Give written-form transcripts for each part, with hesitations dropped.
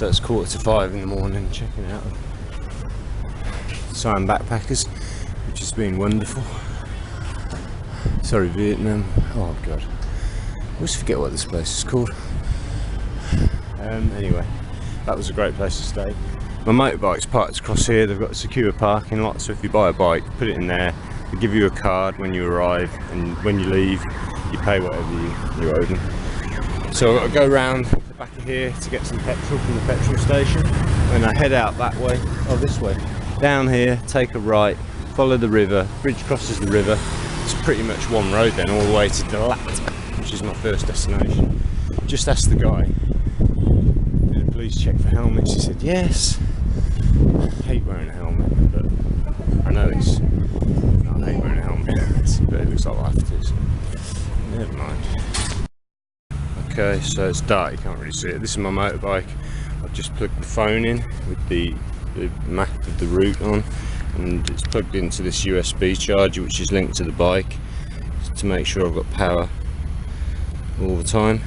So it's 4:45 in the morning, checking out Siam backpackers, which has been wonderful. Sorry, Vietnam. Oh god, I always forget what this place is called. Anyway, that was a great place to stay. My motorbike's parked across here. They've got a secure parking lot, so if you buy a bike, put it in there. They give you a card when you arrive, and when you leave, you pay whatever you owe them. So I've got to go round the back of here to get some petrol from the petrol station, and I head out that way, or this way, down here, take a right, follow the river, bridge crosses the river. It's pretty much one road then, all the way to Dalat, which is my first destination. Just asked the guy, did the police check for helmets? He said yes. I hate wearing a helmet, but I know it's, I hate wearing a helmet, but it looks like I have to, so never mind. Okay, so it's dark, you can't really see it. This is my motorbike. I've just plugged the phone in with the map of the route on, and it's plugged into this USB charger which is linked to the bike to make sure I've got power all the time.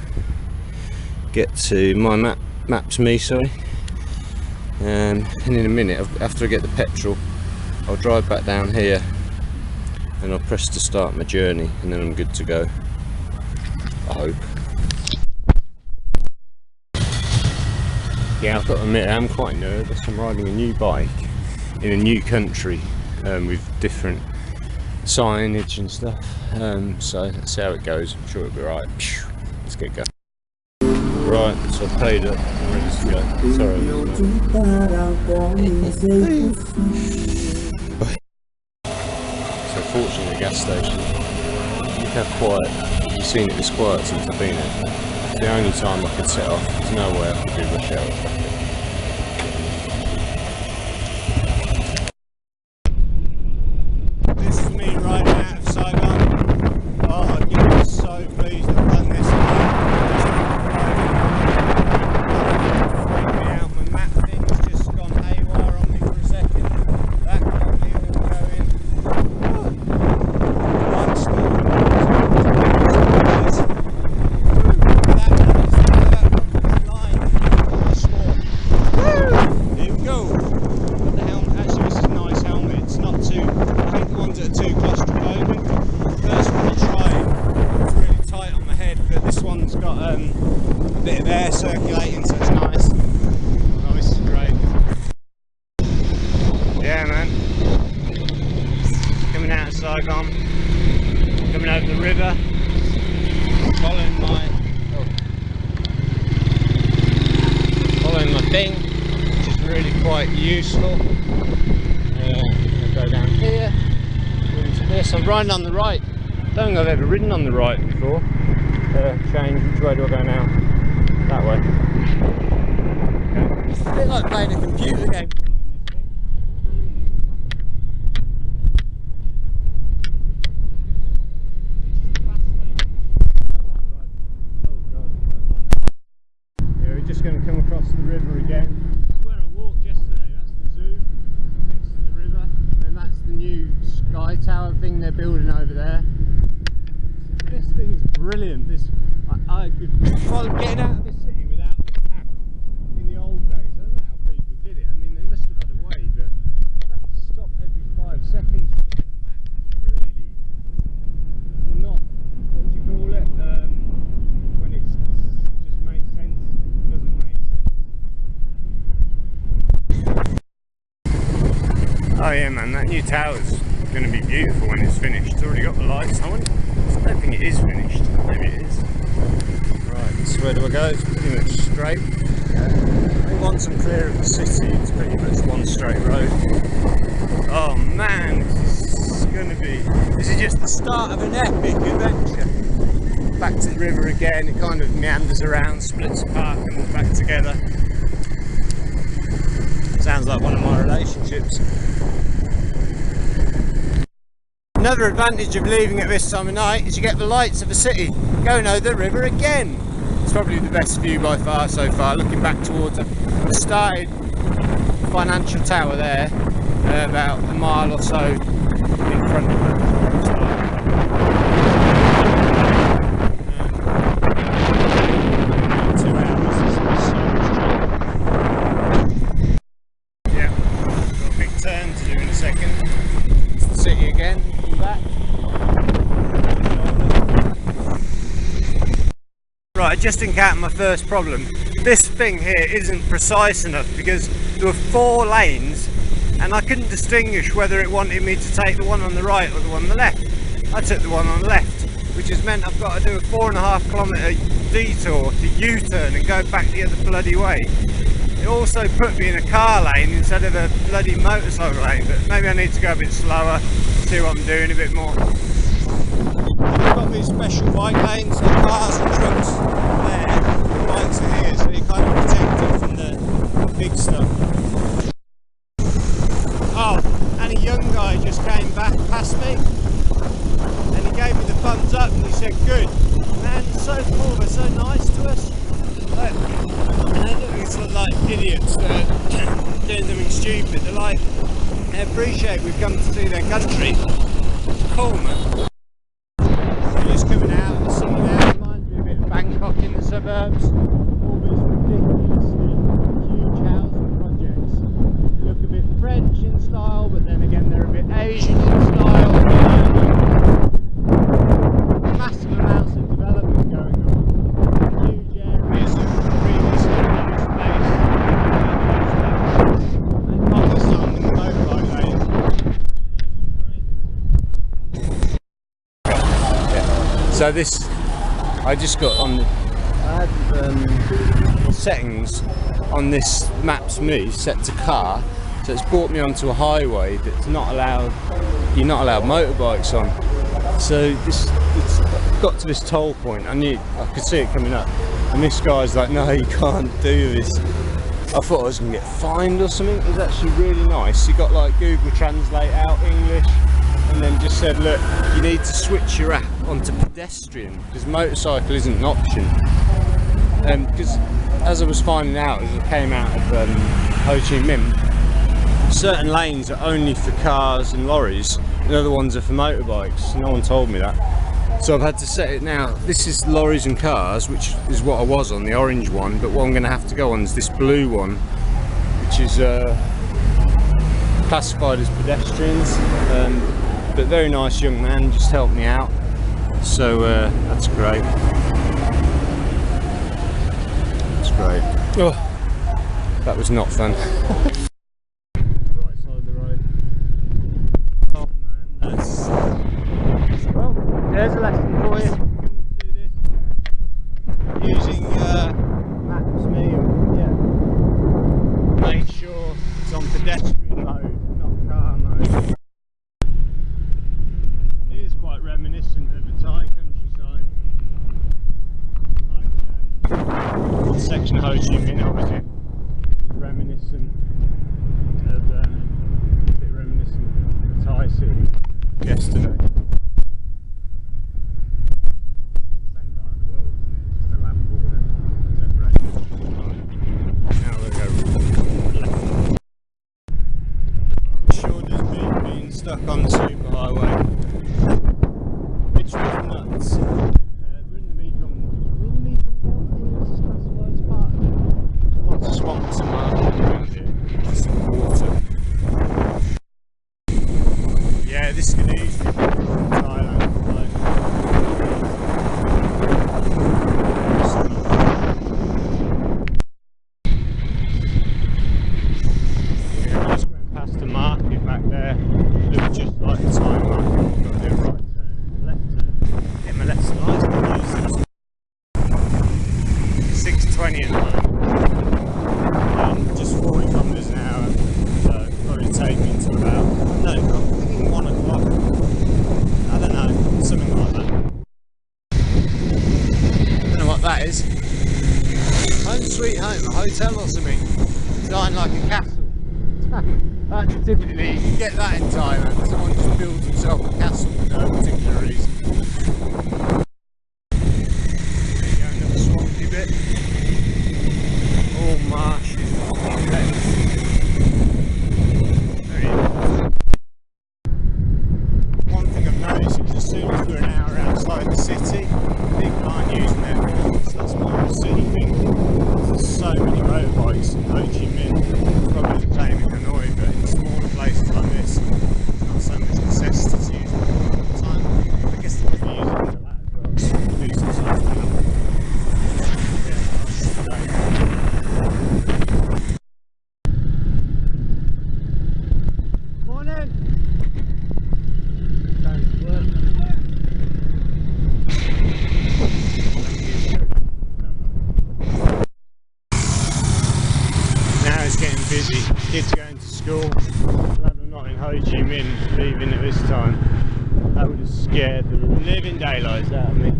Get to my maps me, sorry. And in a minute, after I get the petrol, I'll drive back down here and I'll press to start my journey, and then I'm good to go, I hope. Yeah, I've got to admit, I'm quite nervous. I'm riding a new bike in a new country with different signage and stuff. So let's see how it goes. I'm sure it'll be right. Let's get going. Right, so I've paid up. I'm ready to go. Sorry. So fortunately, the gas station. Look how quiet. You've seen it this quiet since I've been here. The only time I could set off. There's no way I could do rush hour traffic. This is me riding out of Saigon. Oh, I'm so pleased I've done this. Freaked me out. My map thing's just gone haywire on me for a second. That got me all going. One stall. Bit of air circulating, so it's nice. Oh, this is great. Yeah, man. Coming out of Saigon, coming over the river, following my thing, which is really quite useful. I'll go down here into this. I'm riding on the right. I don't think I've ever ridden on the right before. Change, which way do I go now? That way. Okay. It's a bit like playing a computer game. Yeah, we're just going to come across the river again. That's where I walked yesterday. That's the zoo next to the river, and that's the new sky tower thing they're building over there. This thing's brilliant. I could follow getting out of the city without this app in the old days. I don't know how people did it. I mean, they must have had a way, but I'd have to stop every 5 seconds to look at the map. It's really not, what would you call it, when it just makes sense, it doesn't make sense. Oh yeah, man, that new tower's going to be beautiful when it's finished. It's already got the lights on. I don't think it is finished. Maybe it is. Right, so where do I go? It's pretty much straight. Once I'm clear of the city, it's pretty much one straight road. Oh man, this is just the start of an epic adventure. Back to the river again, it kind of meanders around, splits apart and we're back together. Sounds like one of my relationships. Another advantage of leaving at this time of night is you get the lights of the city going over the river again. It's probably the best view by far so far, looking back towards the started financial tower there, about a mile or so in front of it. just encountered my first problem. This thing here isn't precise enough because there were 4 lanes and I couldn't distinguish whether it wanted me to take the one on the right or the one on the left. I took the one on the left, which has meant I've got to do a 4.5 kilometre detour to U-turn and go back the other bloody way. It also put me in a car lane instead of a bloody motorcycle lane, but maybe I need to go a bit slower, see what I'm doing a bit more. We've got these special bike lanes, so cars and trucks there, the bikes are here, so you're kind of protected from the big stuff. Oh, and a young guy just came back past me, and he gave me the thumbs up and he said, "Good." Man, they're so cool, they're so nice to us. Like, they don't think it's like idiots that are doing something stupid. They're like, they appreciate we've come to see their country. It's cool, man. They're just coming out and singing out. Reminds me a bit of Bangkok in the suburbs. All these ridiculously huge housing projects. They look a bit French in style, but then again they're a bit Asian in style. Massive amounts of development going on. Huge areas of previously untouched space. And focused on the motorbike lane. Yeah. So this, I just got on the, I had settings on this Maps.me set to car, so it's brought me onto a highway that's not allowed, you're not allowed motorbikes on. So it's got to this toll point. I could see it coming up, and this guy's like, "No, you can't do this." I thought I was gonna get fined or something. It was actually really nice. He got like Google Translate out English, and then just said, "Look, you need to switch your app onto pedestrian because motorcycle isn't an option." Because as I was finding out as I came out of Ho Chi Minh, certain lanes are only for cars and lorries, and other ones are for motorbikes. No one told me that, so I've had to set it now. This is lorries and cars, which is what I was on, the orange one, but what I'm going to have to go on is this blue one, which is classified as pedestrians. But very nice young man just helped me out, so that's great. That's great. Oh, that was not fun. Well, there's a lesson for you. Do this using Maps.me, yeah. Make sure it's on pedestrian mode, not car mode. It is quite reminiscent of the Thai countryside. Like one section of Ho Chi Minh, obviously reminiscent of a bit reminiscent of the Thai city yesterday. Stuck on the superhighway, which was nuts. We're in the Mekong Belt here, that's why it's part of it. Lots of swamps and marshes around here, lots of water. Yeah, this could easily be Thailand. Yeah, I just went past the market back there. Just like the time marker, I've got to do a right turn, left turn, hit my left side, 6:20 at the moment, just 40 kilometres an hour, so probably take me to about, no, I'm thinking 1 o'clock, I don't know, something like that. I don't know what that is. Home sweet home, a hotel or something, designed like a castle. Typically you can get that in Thailand, someone just builds himself a castle for no particular reason. There you go, another swampy bit. All marshes. Very good. One thing I've noticed is as soon as we're an hour outside the city, people aren't using their roads. That's more of a city thing. There's so many motorbikes in Ho Chi Minh, probably the same in Hanoi, but in smaller places like this, there's not so much necessity to use them all the time. I guess they could be using Dalat as well, do some stuff now. busy. Kids going to school. Glad I'm not in Ho Chi Minh leaving at this time. That would have scared the living daylights out of me.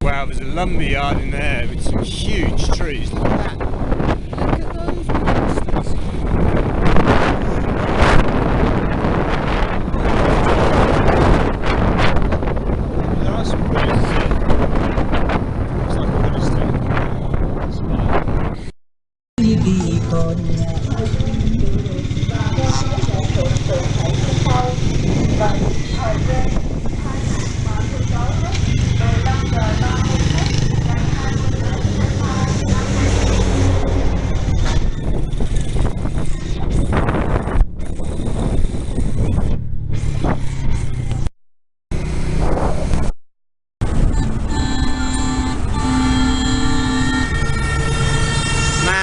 Wow, there's a lumber yard in there with some huge trees. Look at that. Look at those monsters. There are some Buddhists here. Looks like a Buddhist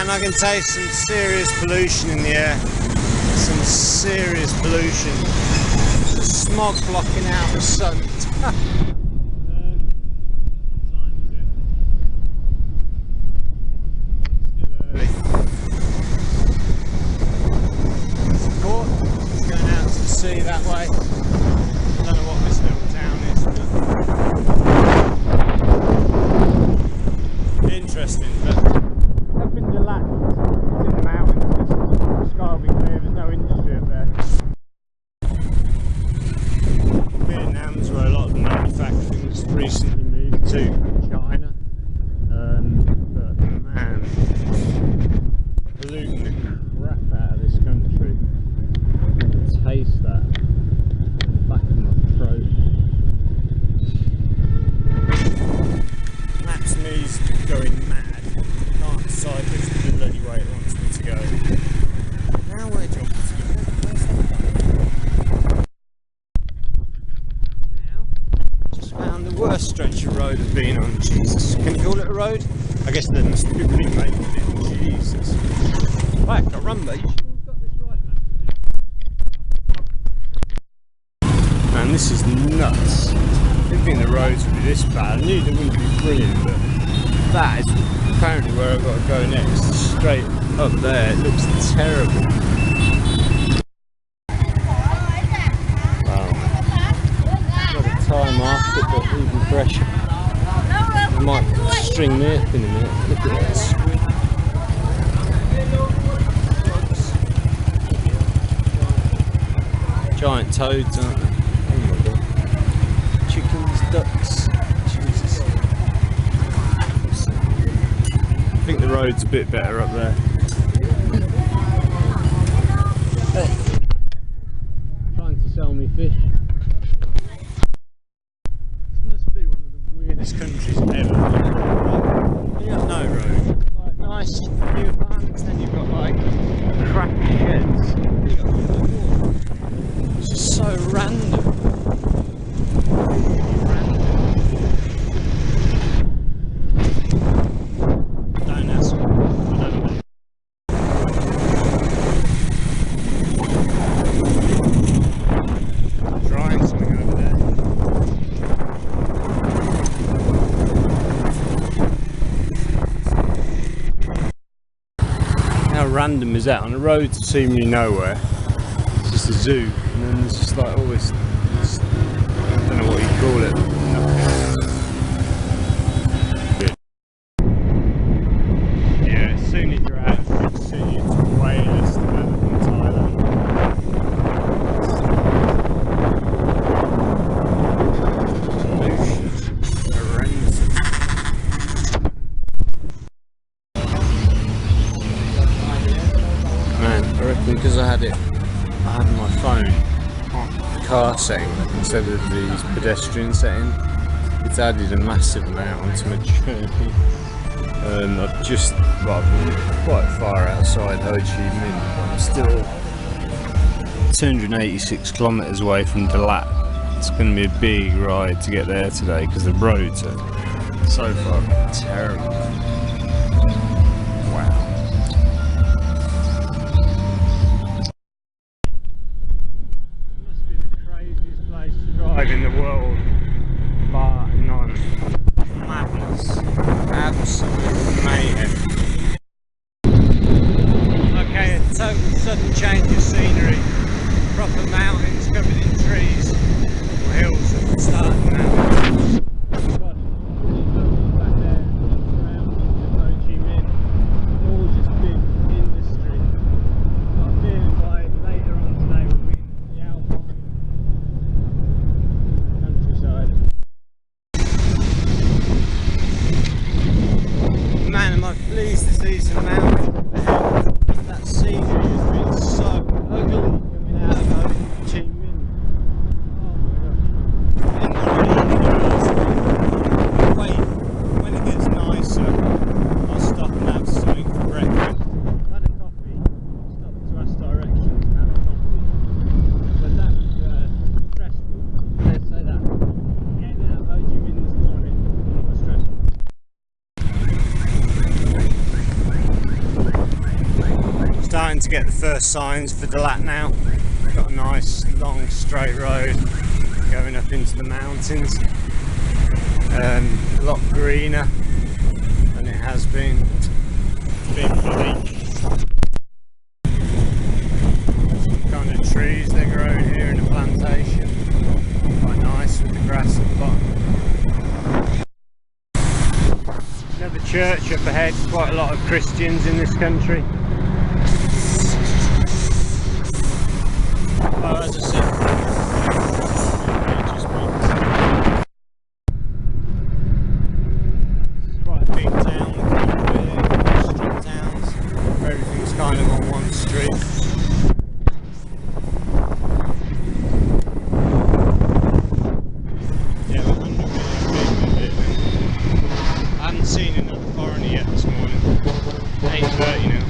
I can taste some serious pollution in the air. Some serious pollution. Smog blocking out the sun. Support is going out to sea that way. I don't know what this little town is. Interesting, but up in Dalat, it's in the mountains, the sky will be clear, there's no industry up there. Vietnam's where a lot of the manufacturing has recently moved to China. But man, polluting the crap out of this country. I can taste that in the back of my throat. Maps me's going mad. Can't decide which bloody way it wants me to go. Now where do you want me to go? Where's that? Now, just found the worst stretch of road I've been on. Jesus, can you call it a road? I guess they must be remaking it. Jesus. Right, got run, mate. Got this right, man, this is nuts. I didn't think the roads would be this bad. I knew they wouldn't be brilliant, but that is apparently where I've got to go next. Straight up there, it looks terrible. Wow. Got a time after, but even fresher. I might string me up in a minute. Look at that squid. Giant toads, aren't they? Oh my god. Chickens, ducks. Jesus. I think the road's a bit better up there. Hey. Trying to sell me fish. This must be one of the weirdest countries ever. You got no road. Like nice new apartments, then you've got like crappy sheds. It's just so random. Don't ask me. I don't know. Trying something over there. How random is that? On a road to seemingly nowhere. It's just a zoo, and then there's just like all this, I don't know what you call it. Good. Yeah, as soon as you're out of the big city, it's way less developed than Thailand. Pollution. Horrendous. Man, I reckon because I had my phone on the car setting instead of the pedestrian setting, it's added a massive amount onto my journey. I've just, well, I've been quite far outside Ho Chi Minh, I'm still 286 kilometres away from Dalat. It's going to be a big ride to get there today because the roads are so far terrible. In the world, bar absolute mayhem. Okay, a total sudden change of scenery. Proper mountains covered in trees, or hills at the start of the mountain. Back there, surroundings of Ho Chi Minh, all just big industry. Got a feeling by later on today we'll be in the Alpine countryside. Man, am I pleased to see some mountains up ahead. That scenery has been so ugly coming out of Ho Chi Minh. Oh my gosh. I didn't want to eat anything. When it gets nicer, I'll stop and have something for breakfast. I've had a coffee, stopped to ask directions and have a coffee. But that was stressful. Let's say that. Getting out of Ho Chi Minh this morning was stressful. Starting to get the first signs for Dalat now. Got a nice long straight road going up into the mountains. A lot greener than it has been. It's been bleak. Some kind of trees they're growing here in a plantation. Quite nice with the grass at the bottom. Another church up ahead. Quite a lot of Christians in this country. Well, as I said, it's quite a big town, strip towns, where everything's kind of on one street. Yeah, we're 100 million big with it. I haven't seen another foreigner yet this morning. 8:30 now.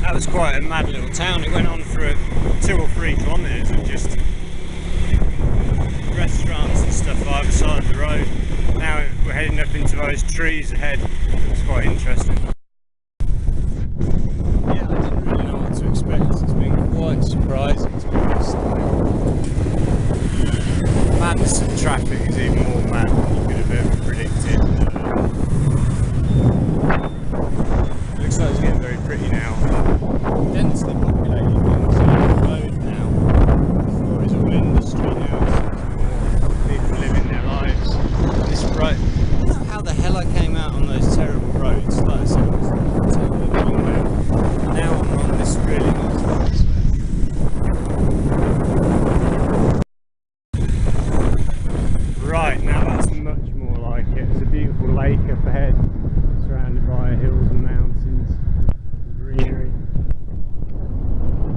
That was quite a mad little town. It went on for 2 or 3 kilometres of just restaurants and stuff either side of the road. Now we're heading up into those trees ahead. It's quite interesting. Yeah, I didn't really know what to expect. It's been quite surprising to be honest. The madness of traffic is even more mad than you could have ever predicted. It looks like it's getting very pretty now. Densely populated road now. Before it was all industry, now it's more people living their lives. This road, I don't know how the hell I came out on those terrible roads. Like I said, it was totally the wrong way. Now I'm on this really nice road. Right, now that's much more like it. There's a beautiful lake up ahead, surrounded by hills and mountains, and greenery.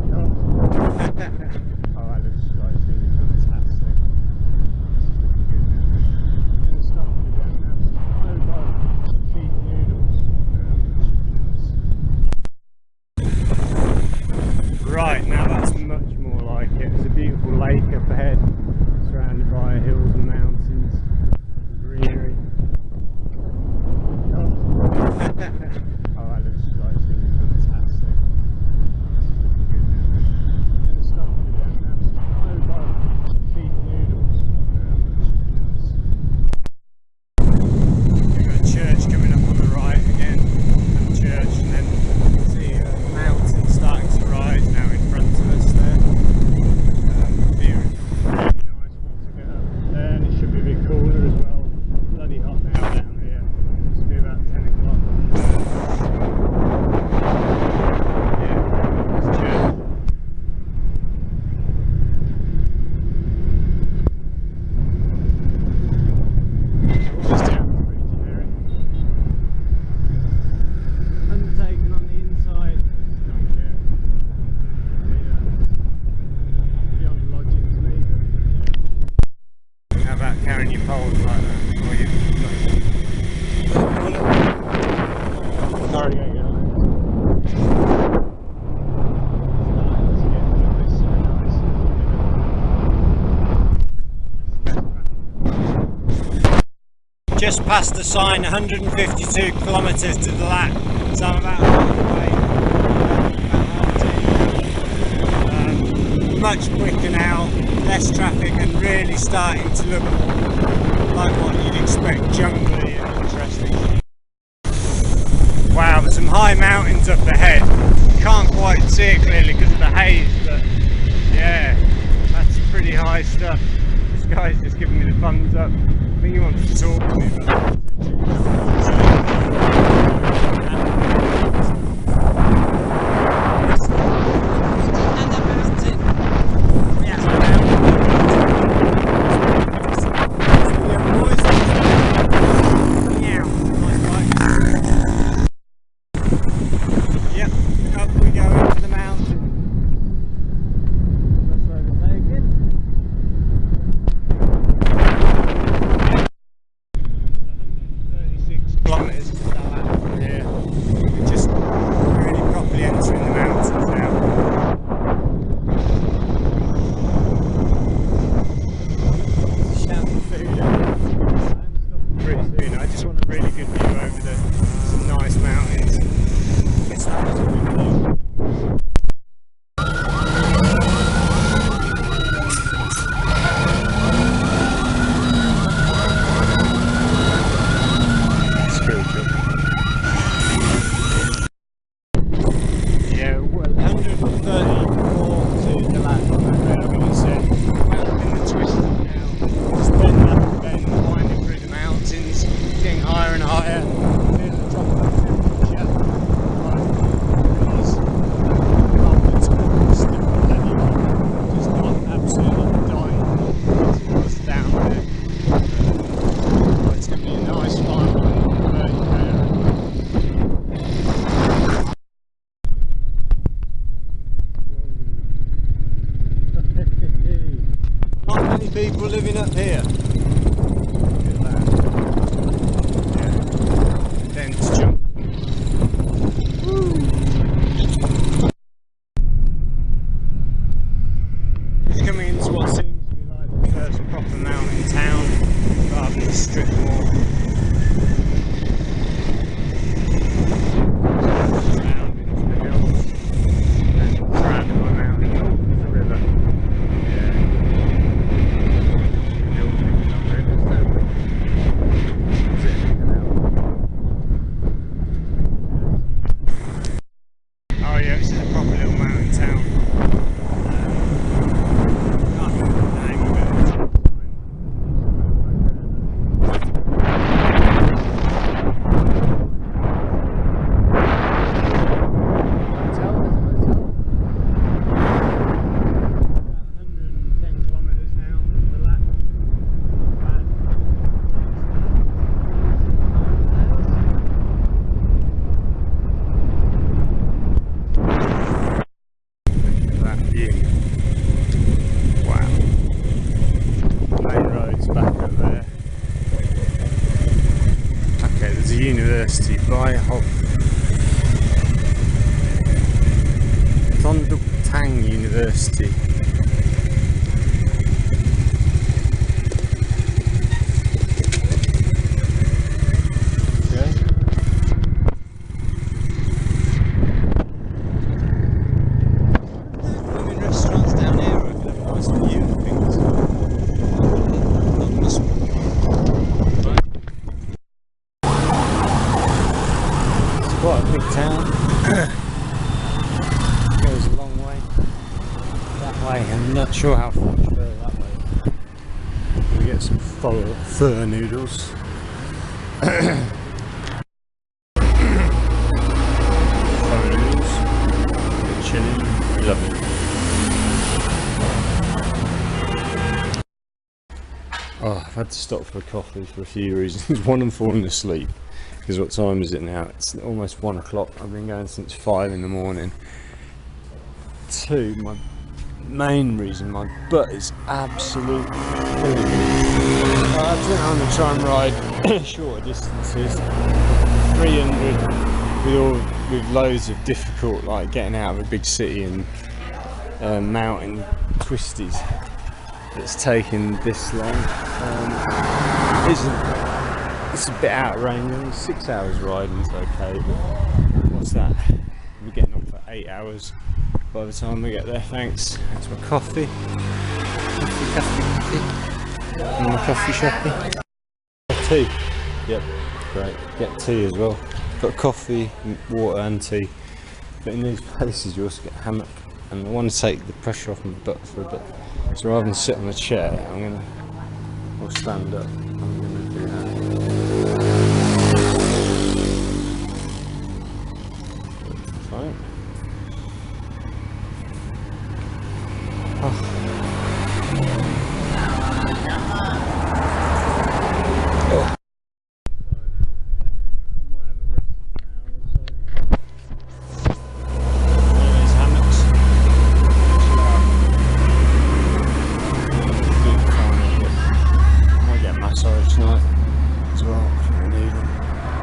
Oh, that looks like it's going to be fantastic. It's looking good now. I'm going to stop and we're going to have some beef noodles. Right, now that's much more like it. There's a beautiful lake up ahead, surrounded by hills and mountains, and greenery. Oh, oh that looks like it's going to be fantastic. It's looking good now. I'm going to stop and we're going to have some beef noodles. We've got a church coming up on the right again, and church, and then see a mountain starting to rise now in front of us there. Here, really nice once we get up there, and it should be a bit cooler as well. Bloody hot now down here. It's be about 10 o'clock. Yeah, it's church. This town's pretty generic. Undertaken on the inside, just don't care. Beyond logic to me. How about carrying your poles like that? Or you sorry, yeah, yeah. Just past the sign, 152 kilometres to Dalat, so I'm about halfway. Much quicker now. less traffic and really starting to look like what you'd expect, jungly and interesting. Wow, there's some high mountains up ahead. Can't quite see it clearly because of the haze, but yeah, that's pretty high stuff. This guy's just giving me the thumbs up. I think he wants to talk to me. Kilometres to Dalat from here. We're just really properly entering the mountains now. Shout for food. I'm stopping pretty soon. I just want a really good view over some nice mountains. It's that was a good view. People living up here. Look at that. Yeah. Dense jump. Just coming into what seems to be like the first proper mountain town rather than a strip mall. Round into the hills and surrounded by mountains. Oh, there's a river. Oh yeah, this is a proper little mountain town. Can't remember the name of it. Hotel? 110 kilometres now to Dalat. Wow. Main road's back up there. Okay, there's a university by Tang University. Quite a big town. Goes a long way that way. I'm not sure how much further that way. We get some pho noodles. Pho noodles. Chilling. Lovely. Oh, I've had to stop for coffee for a few reasons. One, I'm falling asleep. Because what time is it now? It's almost 1 o'clock. I've been going since 5 in the morning. 2, my main reason, my butt is absolutely killing me. I think I'm going to try and ride shorter distances. 300 with loads of difficult, like getting out of a big city and mountain twisties. It's taken this long. It's a bit out of range. 6 hours riding's okay, but what's that? We're getting on for 8 hours by the time we get there. Thanks to my coffee. coffee. In the coffee shoppy. Tea. Yep, great. Get tea as well. Got coffee, water and tea. But in these places you also get a hammock. And I want to take the pressure off my butt for a bit. So rather than sit on a chair, I'll stand up. I'm gonna do that. Fine. Oh.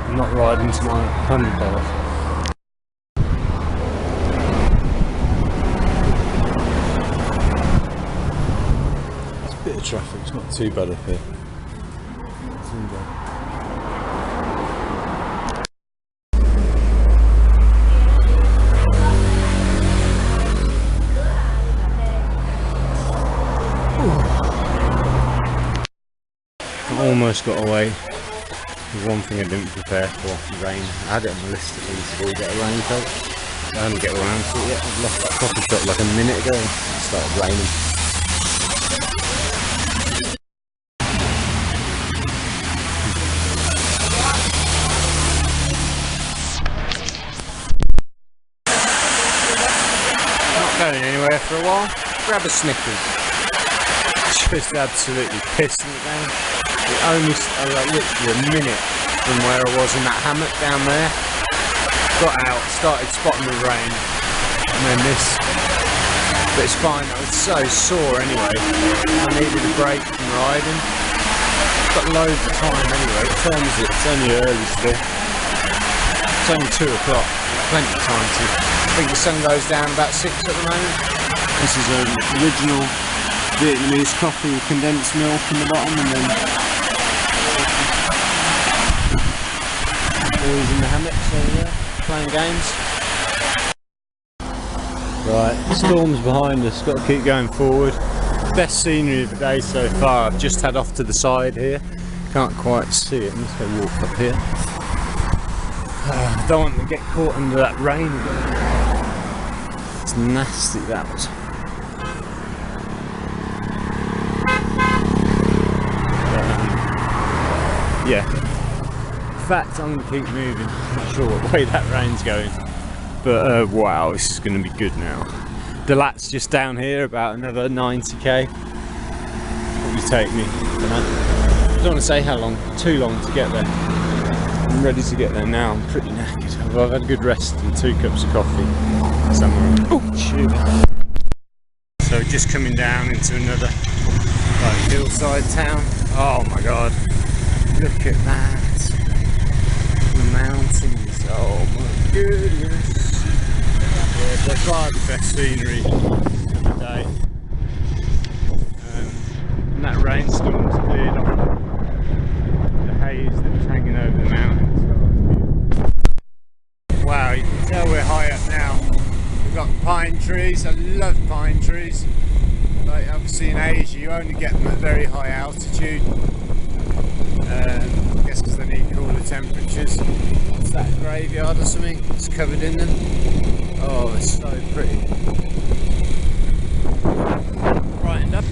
I'm not riding to my $100. It's a bit of traffic, it's not too bad up here. I almost got away. There's one thing I didn't prepare for, rain. I had it on my list of things to do, get a raincoat. I haven't get around to it yet. I've left that coffee shop like a minute ago and it started raining. Not going anywhere for a while. Grab a Snickers. Just absolutely pissing it down. It only like literally a minute from where I was in that hammock down there. Got out, started spotting the rain, and then this. But it's fine, I was so sore anyway. I needed a break from riding. Got loads of time anyway. What time is it? It's only early still. It's only 2 o'clock. Plenty of time to. I think the sun goes down about 6 at the moment. This is an original Vietnamese coffee with condensed milk in the bottom, and then boys in the hammocks over there playing games. Right, the storm's behind us, got to keep going forward. Best scenery of the day so far. I've just had off to the side here, can't quite see it. Let's go walk up here. I don't want to get caught under that rain again. It's nasty, that was. Yeah, in fact I'm going to keep moving. I'm not sure what way that rain's going, but wow, this is going to be good now. Dalat's just down here, about another 90k. Probably take me, I don't want to say how long, too long to get there. I'm ready to get there now. I'm pretty knackered. I've had a good rest and 2 cups of coffee somewhere. Oh shoot. So just coming down into another like hillside town. Oh my god. Look at that, the mountains, oh my goodness. Yeah, by far the best scenery of the day. And that rainstorm's cleared off the haze that was hanging over the mountains. Wow, you can tell we're high up now. We've got pine trees, I love pine trees. Like obviously in Asia you only get them at very high altitude. I guess because they need cooler temperatures. It's that graveyard or something, it's covered in them. Oh, it's so pretty. Brightened up.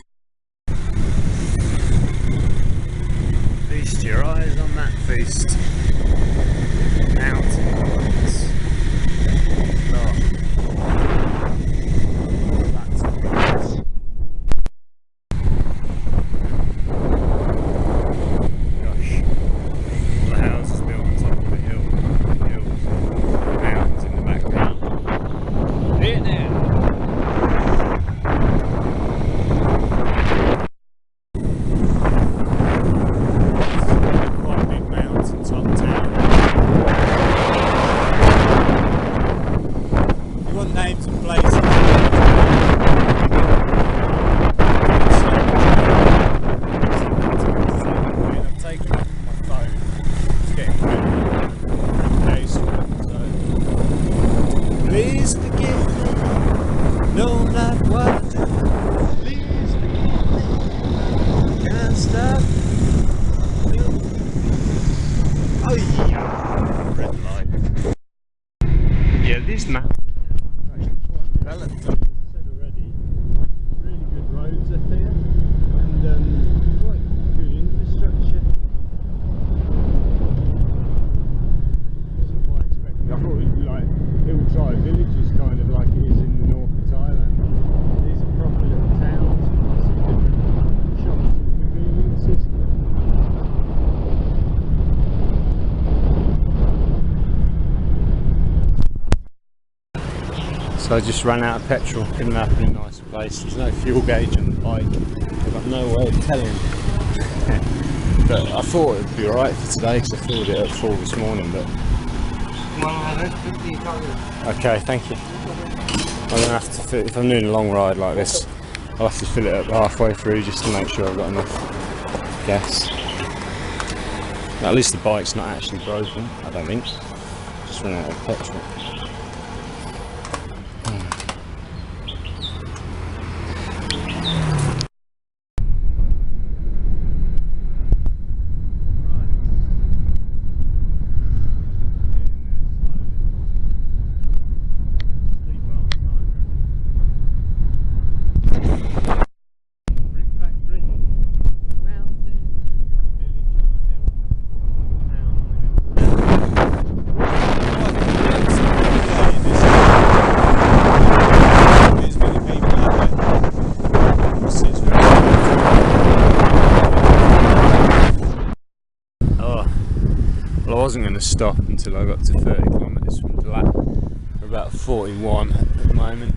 Feast your eyes on that feast. Mountains. Oh. That's nice. Quite a big mountain top. So I just ran out of petrol. Couldn't happen in a nicer place. There's no fuel gauge on the bike. I've got no way of telling. But I thought it'd be alright for today because I filled it at 4 this morning. But okay, thank you. I'm gonna have to fill, if I'm doing a long ride like this, I'll have to fill it up halfway through just to make sure I've got enough gas. At least the bike's not actually broken, I don't think. Just run out of petrol. I wasn't going to stop until I got to 30 kilometres from Dalat. We're about 41 at the moment.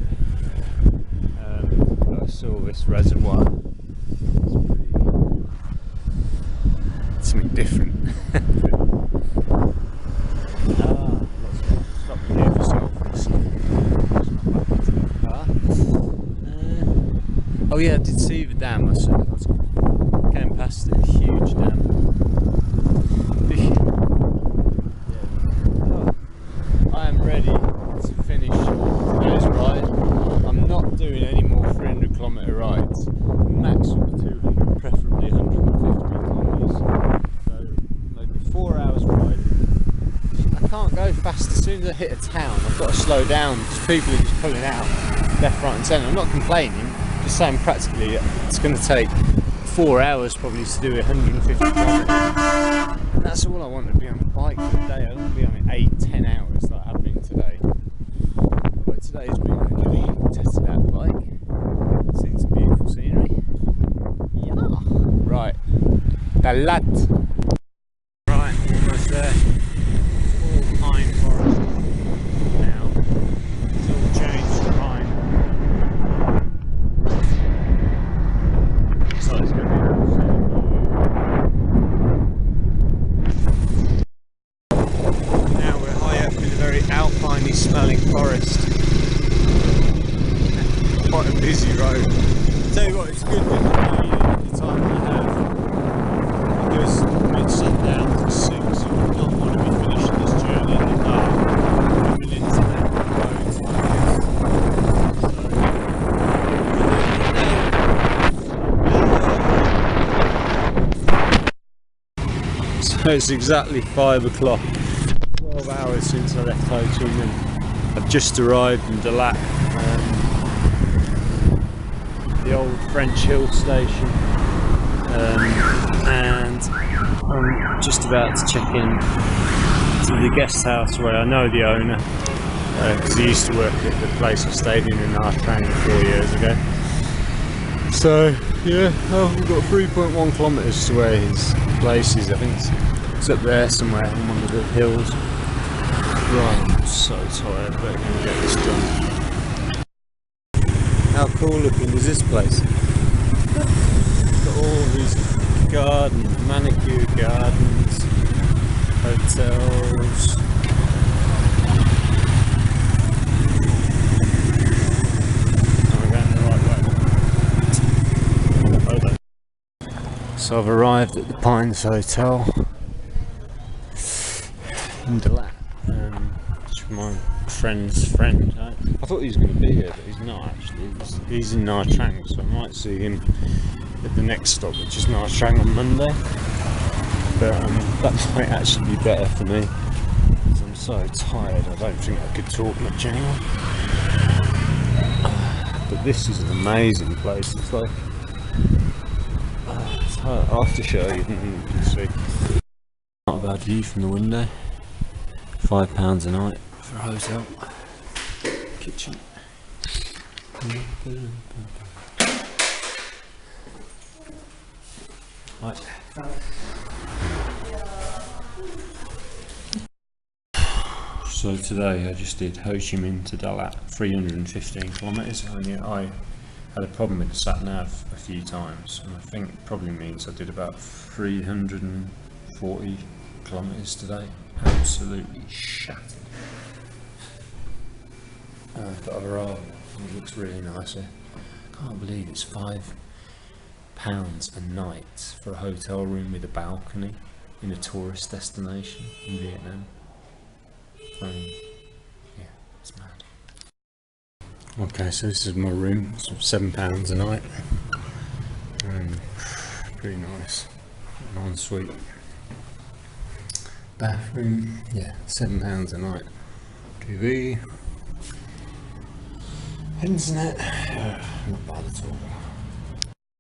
But I saw this reservoir. It's something different. Stopping here for selfies. Oh yeah, I did see the dam. I came past it, a huge dam. I am ready to finish today's ride. I'm not doing any more 300 kilometre rides. Max would be 200, preferably 150 kilometres. So maybe 4 hours ride. I can't go fast. As soon as I hit a town, I've got to slow down because people are just pulling out left, right and centre. I'm not complaining, just saying practically it's going to take 4 hours probably to do 150 kilometres. And that's all I want to be on a bike for the day. I don't want to be on it 8-10 hours like I have been today. But today's been okay. Tested out the bike. Seen some beautiful scenery. Yeah. Right. Dalat. Right, almost there. It's all pine forest now. It's all changed to pine. So it's going to be alpiney smelling forest. Quite a busy road. Tell you what, it's good when the time we have, because we'd sit down to 6, you would not want to be finishing this journey in the car. Moving into the road. So it's exactly 5 o'clock. 12 hours since I left Ho Chi Minh. I've just arrived in Dalat, the old French Hill station, and I'm just about to check in to the guest house where I know the owner, because he used to work at the place I stayed in Nha Trang 4 years ago. So yeah, we've got 3.1 kilometres to where his place is. I think it's up there somewhere on one of the hills. Right, I'm so tired, but I'm going to get this done. How cool looking is this place? Got all these gardens, manicured gardens, hotels. Am I going the right way? So I've arrived at the Pines Hotel in Dalat. My friend's friend. I thought he was going to be here, but he's not actually. He's in Nha Trang, so I might see him at the next stop, which is Nha Trang on Monday. But that might actually be better for me because I'm so tired. I don't think I could talk much anymore. But this is an amazing place. It's like I'll have to show you. You can see. Not a bad view from the window. £5 a night for a hotel. Kitchen. Right. It's So today I just did Ho Chi Minh to Dalat, 315 kilometres. I had a problem with the sat-nav a few times, and I think it probably means I did about 340 kilometres today. Absolutely shattered. But overall, it looks really nice here. Can't believe it's £5 a night for a hotel room with a balcony in a tourist destination in Vietnam. Yeah, it's mad. Okay, so this is my room. It's £7 a night. Pretty nice. An ensuite bathroom. Yeah, £7 a night. TV. Internet. Not